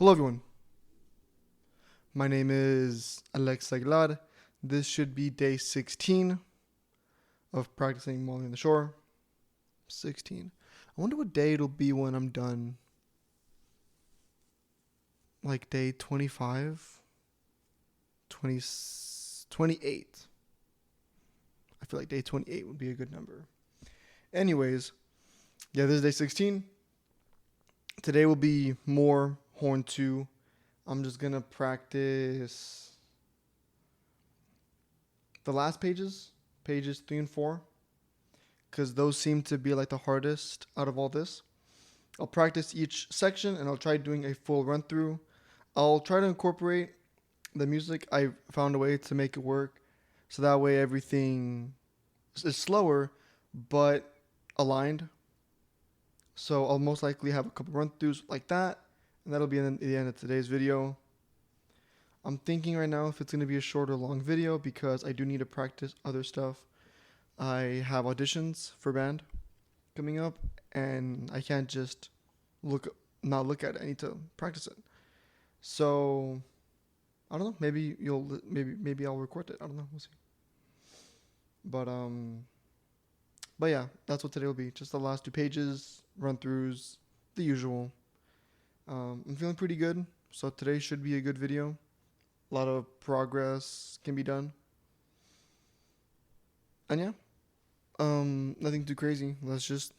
Hello everyone, my name is Alex Aguilar. This should be day 16 of practicing Molly on the Shore. 16. I wonder what day it'll be when I'm done. Like day 25? 20, 28. I feel like day 28 would be a good number. Anyways, yeah, this is day 16. Today will be more horn 2. I'm just going to practice the last pages 3 and 4, because those seem to be like the hardest out of all this. I'll practice each section and I'll try doing a full run through. I'll try to incorporate the music. I found a way to make it work so that way everything is slower but aligned. So I'll most likely have a couple run throughs like that, and that'll be the end of today's video. I'm thinking right now if it's going to be a short or long video because I do need to practice other stuff. I have auditions for band coming up, and I can't just not look at it. I need to practice it. So I don't know. Maybe I'll record it. I don't know. We'll see. But yeah, that's what today will be. Just the last 2 pages, run throughs, the usual. I'm feeling pretty good, so today should be a good video. A lot of progress can be done. And yeah, nothing too crazy. Let's just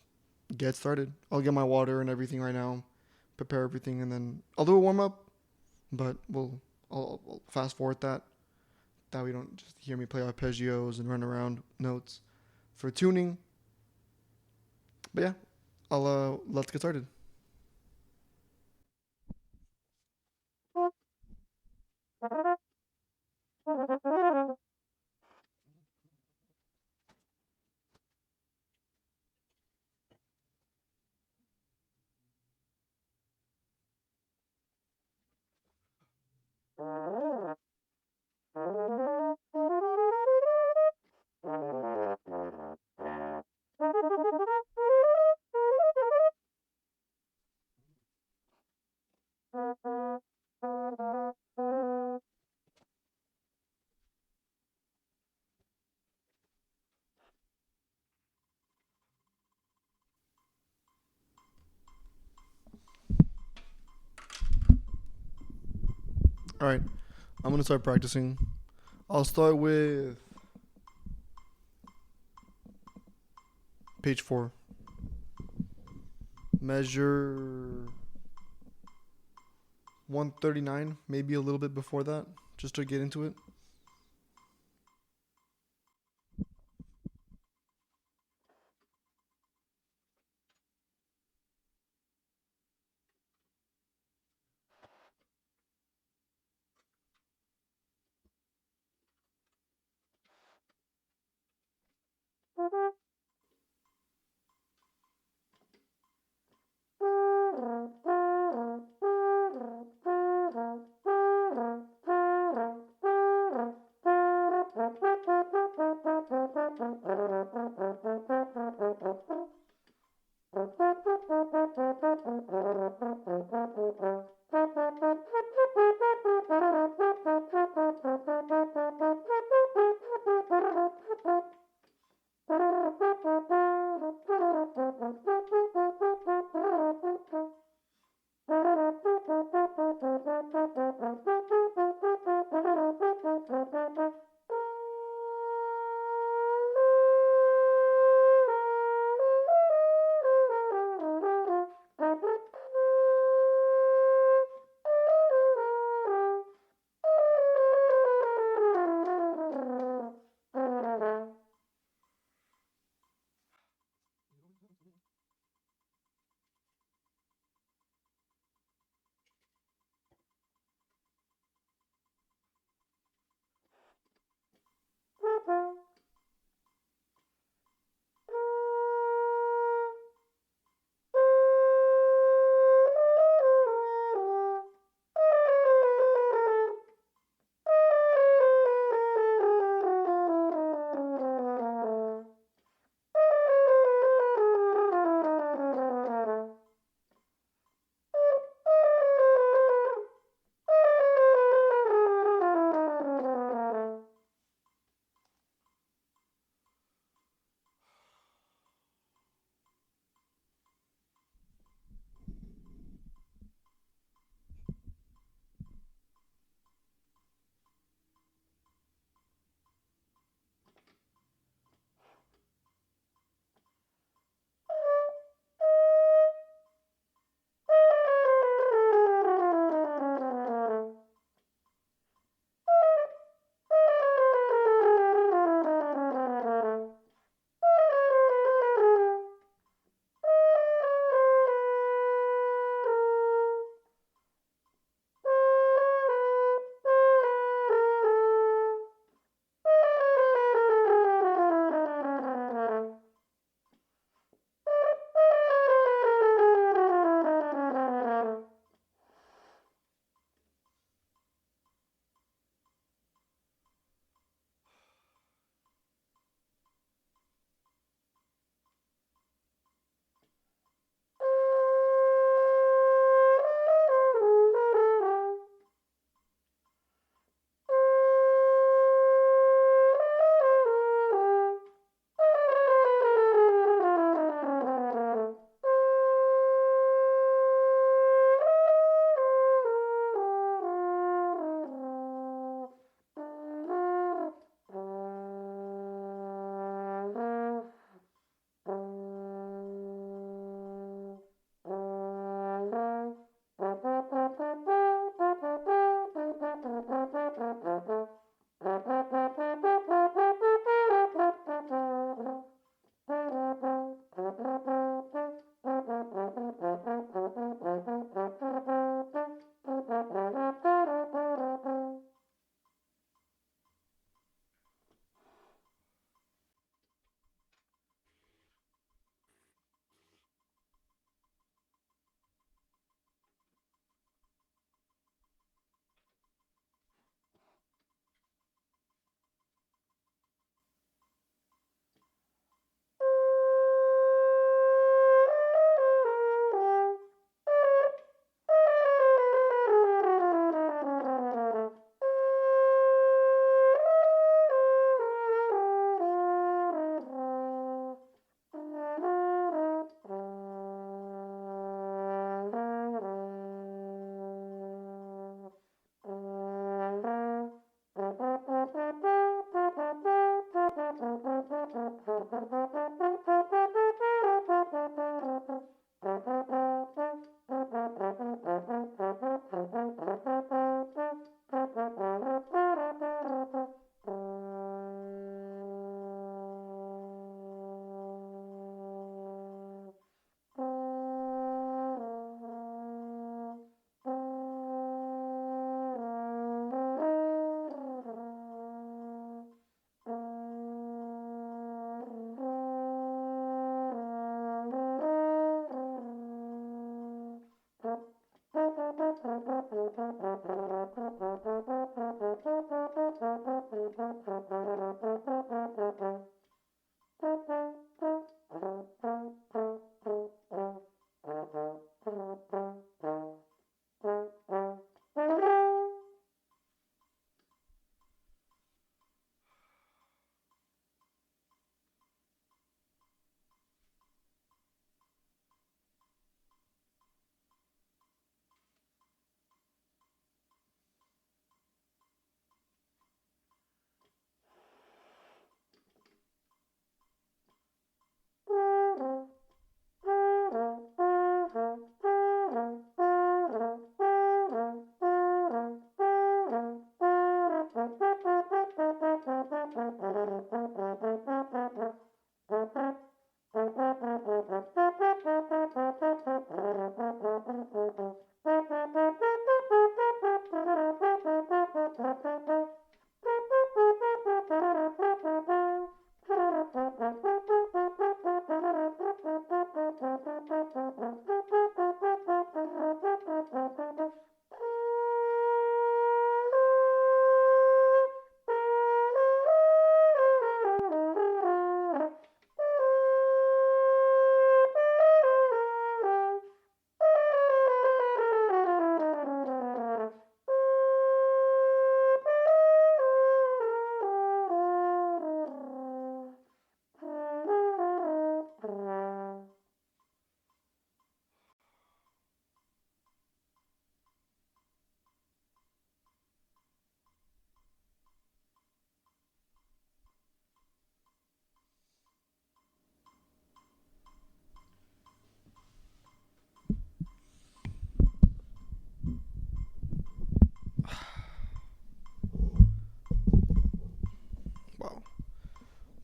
get started. I'll get my water and everything right now, prepare everything, and then I'll do a warm up. But I'll fast forward that we don't just hear me play arpeggios and run around notes for tuning. But yeah, let's get started. All right, I'm gonna start practicing. I'll start with page 4. Measure 139, maybe a little bit before that, just to get into it.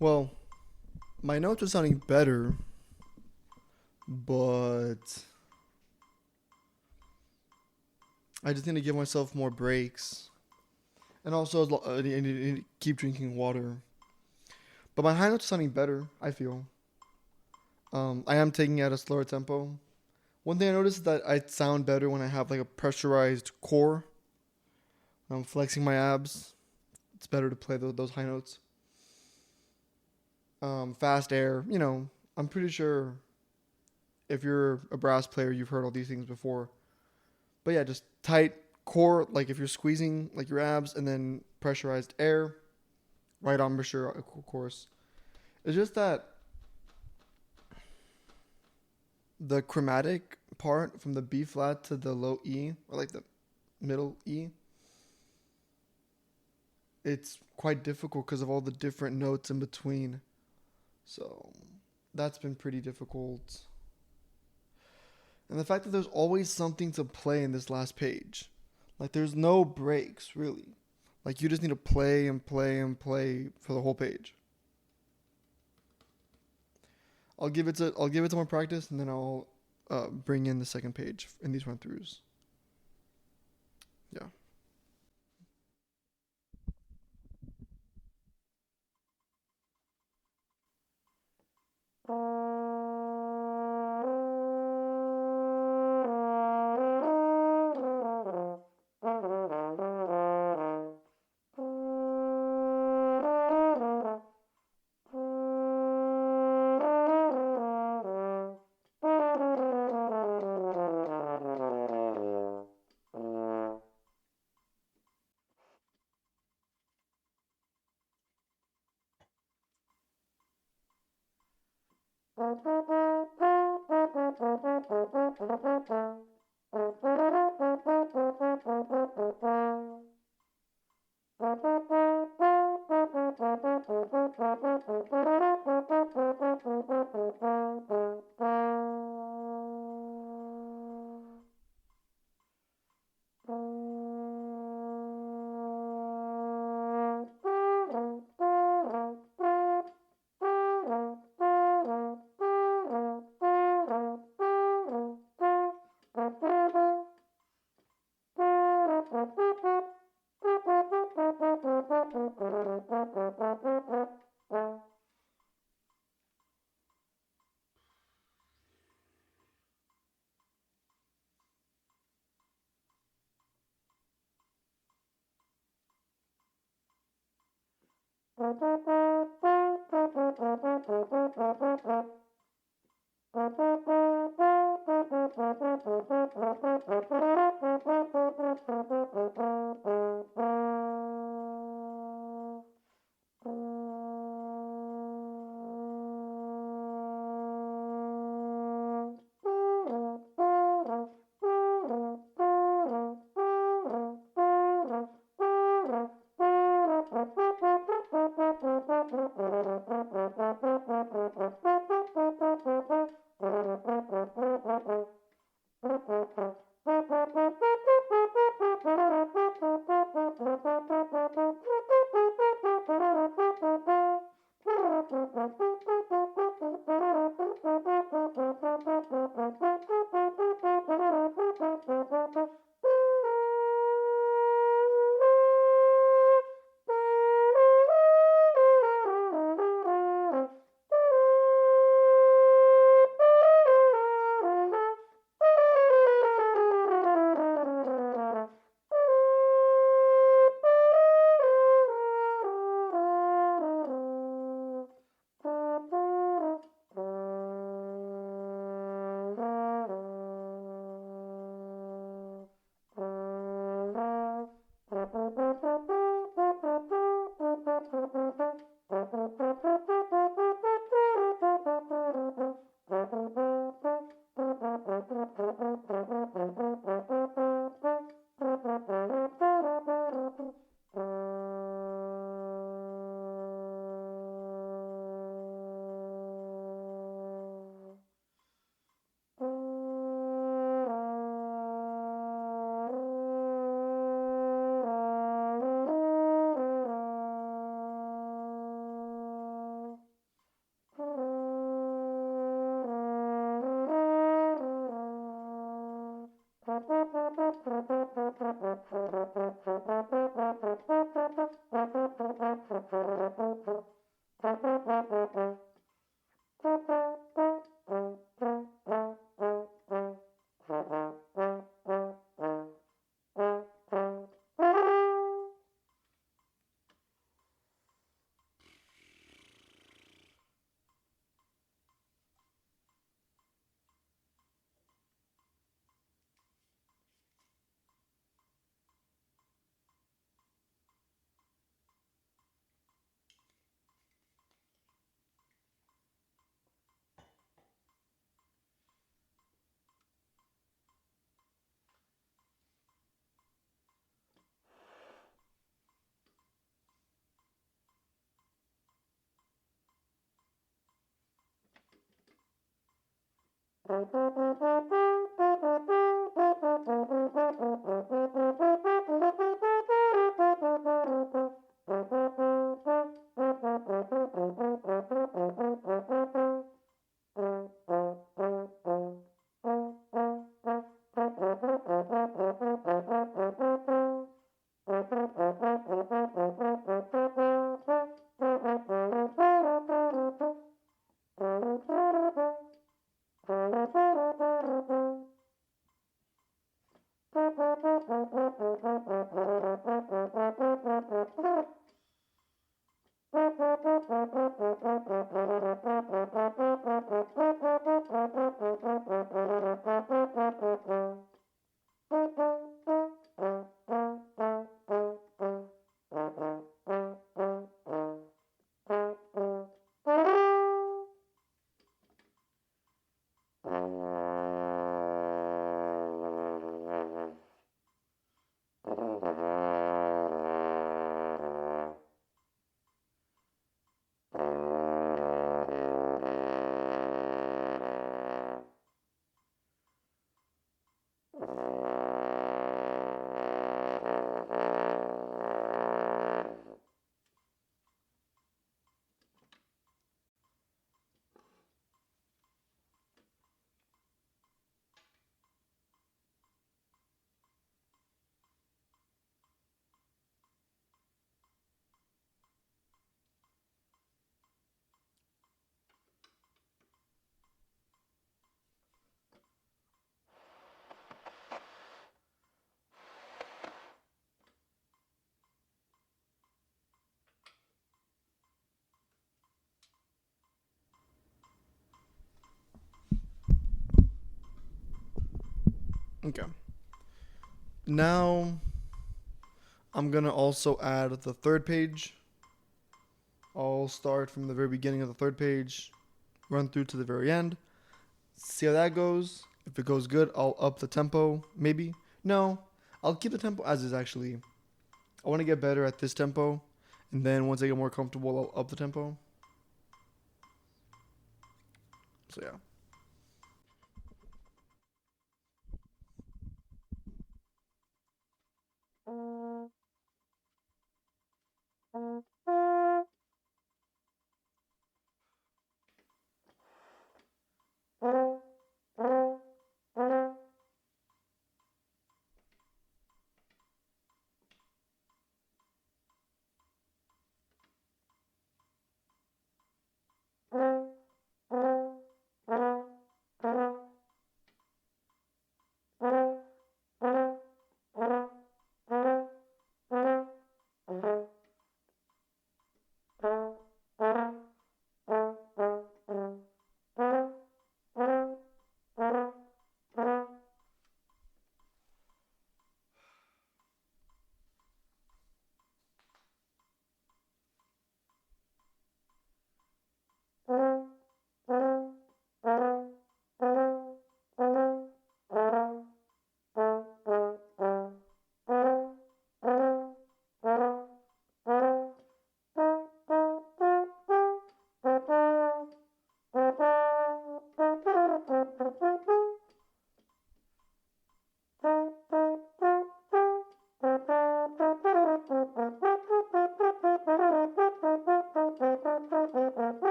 Well, my notes are sounding better, but I just need to give myself more breaks. And also, I need to keep drinking water. But my high notes are sounding better, I feel. I am taking it at a slower tempo. One thing I noticed is that I sound better when I have like a pressurized core. When I'm flexing my abs. It's better to play those high notes. Fast air, I'm pretty sure if you're a brass player, you've heard all these things before. But yeah, just tight core, like if you're squeezing like your abs, and then pressurized air, right embouchure, of course. It's just that the chromatic part from the B flat to the low E, or like the middle E, it's quite difficult because of all the different notes in between. So that's been pretty difficult. And the fact that there's always something to play in this last page. Like there's no breaks, really. Like you just need to play and play and play for the whole page. I'll give it to more practice, and then I'll bring in the second page in these run throughs. Yeah. Okay. Now I'm gonna also add the third page. I'll start from the very beginning of the third page, run through to the very end, see how that goes. If it goes good, I'll up the tempo. Maybe. No, I'll keep the tempo as is actually. I want to get better at this tempo, and then once I get more comfortable, I'll up the tempo. So yeah.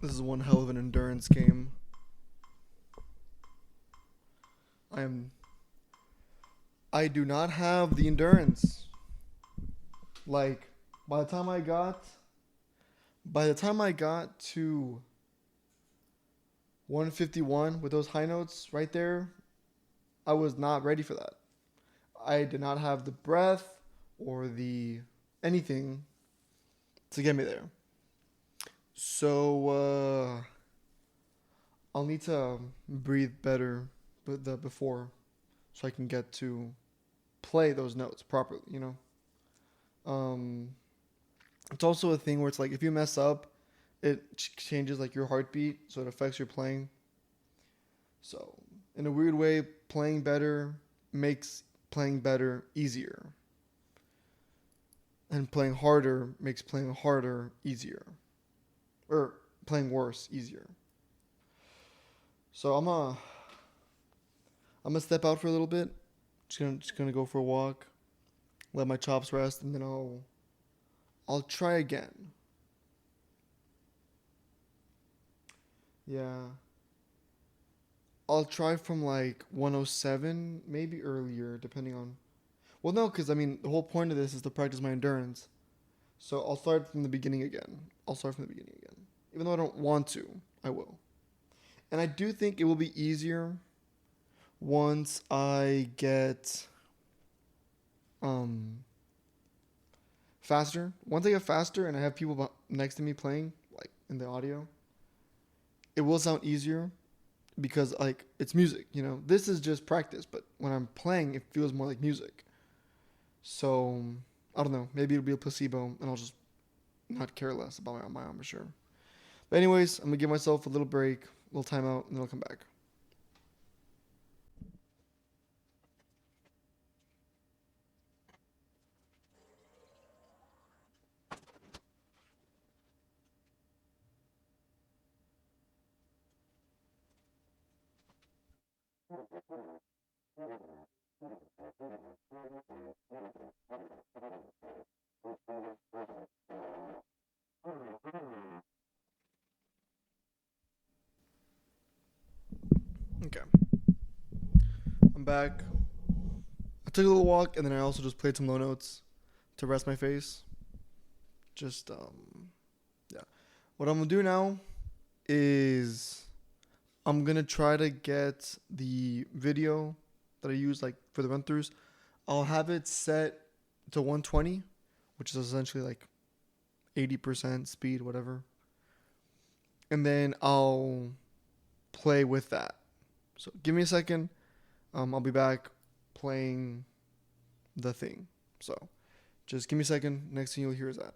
This is one hell of an endurance game. I do not have the endurance. Like, by the time I got to 151 with those high notes right there, I was not ready for that. I did not have the breath or the anything to get me there. So I'll need to breathe better before so I can get to play those notes properly, you know? It's also a thing where it's like if you mess up, it changes like your heartbeat, so it affects your playing. So in a weird way, playing better makes playing better easier. And playing harder makes playing harder easier. Or playing worse easier. So I'm gonna step out for a little bit. Just gonna go for a walk, let my chops rest, and then I'll try again. Yeah. I'll try from like 107, maybe earlier, depending on. Well, no, because I mean, the whole point of this is to practice my endurance. So I'll start from the beginning again. Even though I don't want to, I will. And I do think it will be easier once I get faster. Once I get faster and I have people next to me playing, like in the audio, it will sound easier because like it's music, you know. This is just practice, but when I'm playing, it feels more like music. So I don't know. Maybe it'll be a placebo, and I'll just not care less about my embouchure. But anyways, I'm gonna give myself a little break, a little timeout, and then I'll come back. Okay, I'm back. I took a little walk, and then I also just played some low notes to rest my face. Just yeah. What I'm gonna do now is I'm gonna try to get the video that I use like for the run throughs. I'll have it set to 120, which is essentially like 80% speed, whatever. And then I'll play with that. So give me a second. I'll be back playing the thing. So just give me a second. Next thing you'll hear is that.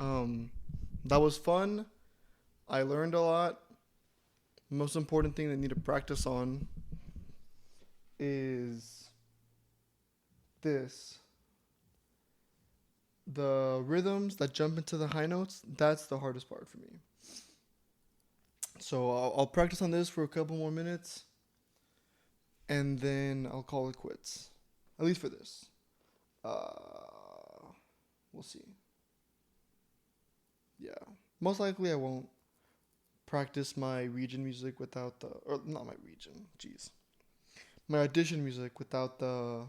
Um, that was fun. I learned a lot. Most important thing I need to practice on is this. The rhythms that jump into the high notes, that's the hardest part for me. So I'll practice on this for a couple more minutes, and then I'll call it quits. At least for this. We'll see. Yeah. Most likely I won't practice my region music without the, or not my region, jeez. My audition music without the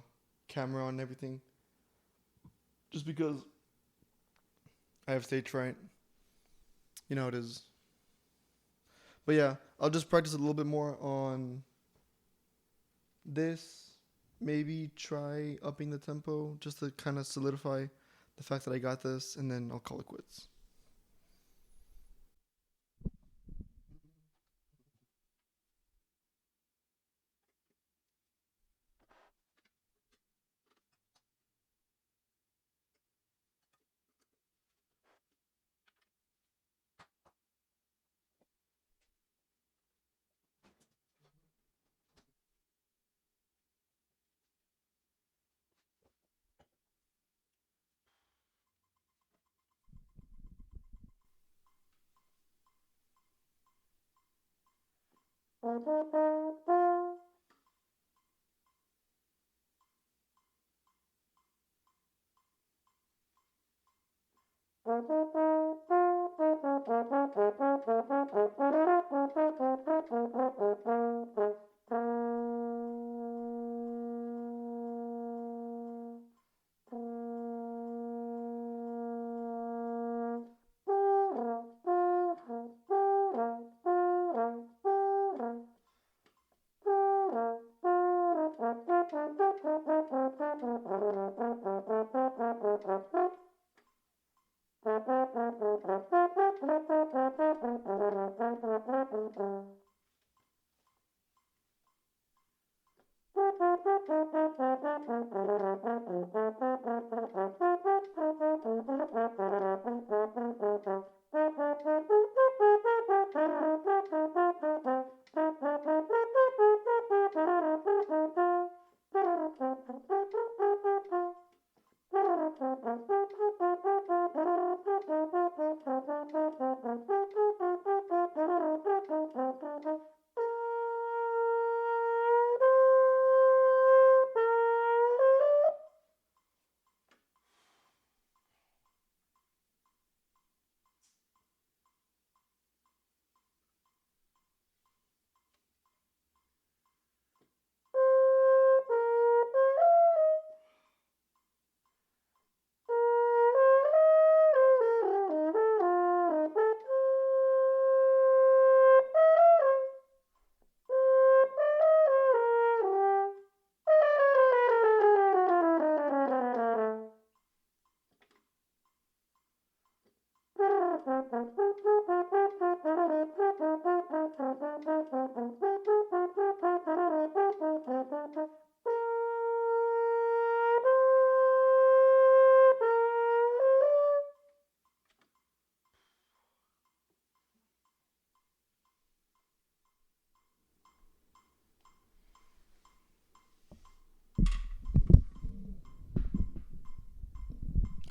camera on and everything. Just because I have stage fright. You know how it is. But yeah, I'll just practice a little bit more on this. Maybe try upping the tempo just to kind of solidify the fact that I got this, and then I'll call it quits.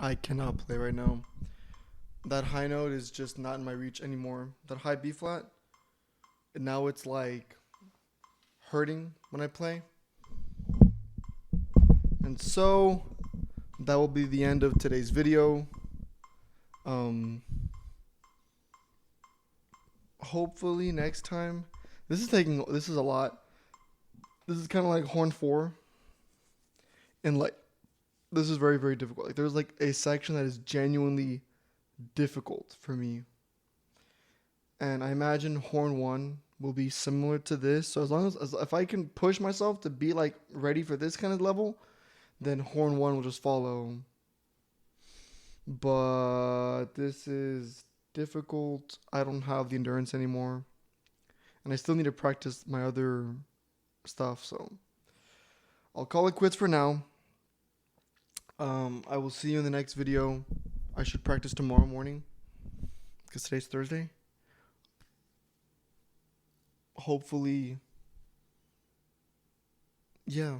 I cannot play right now. That high note is just not in my reach anymore. That high B flat, and now it's like hurting when I play. And so that will be the end of today's video. Hopefully next time. This is a lot. This is kind of like horn 4, and like this is very, very difficult. Like there's like a section that is genuinely difficult for me, and I imagine horn 1 will be similar to this. So as long as if I can push myself to be like ready for this kind of level, then horn 1 will just follow. But this is difficult. I don't have the endurance anymore, and I still need to practice my other stuff. So I'll call it quits for now. I will see you in the next video. I should practice tomorrow morning because today's Thursday. Hopefully, yeah.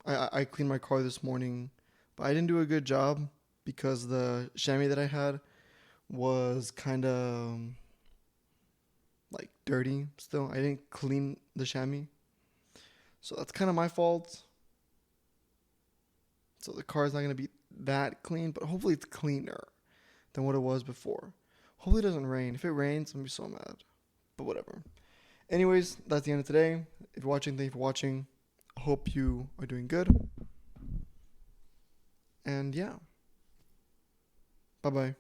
I cleaned my car this morning, but I didn't do a good job because the chamois that I had was kind of like dirty still. I didn't clean the chamois. So that's kind of my fault. So the car is not going to be that clean, but hopefully it's cleaner than what it was before. Hopefully it doesn't rain. If it rains, I'm going to be so mad. But whatever. Anyways, that's the end of today. If you're watching, thank you for watching. I hope you are doing good. And yeah. Bye-bye.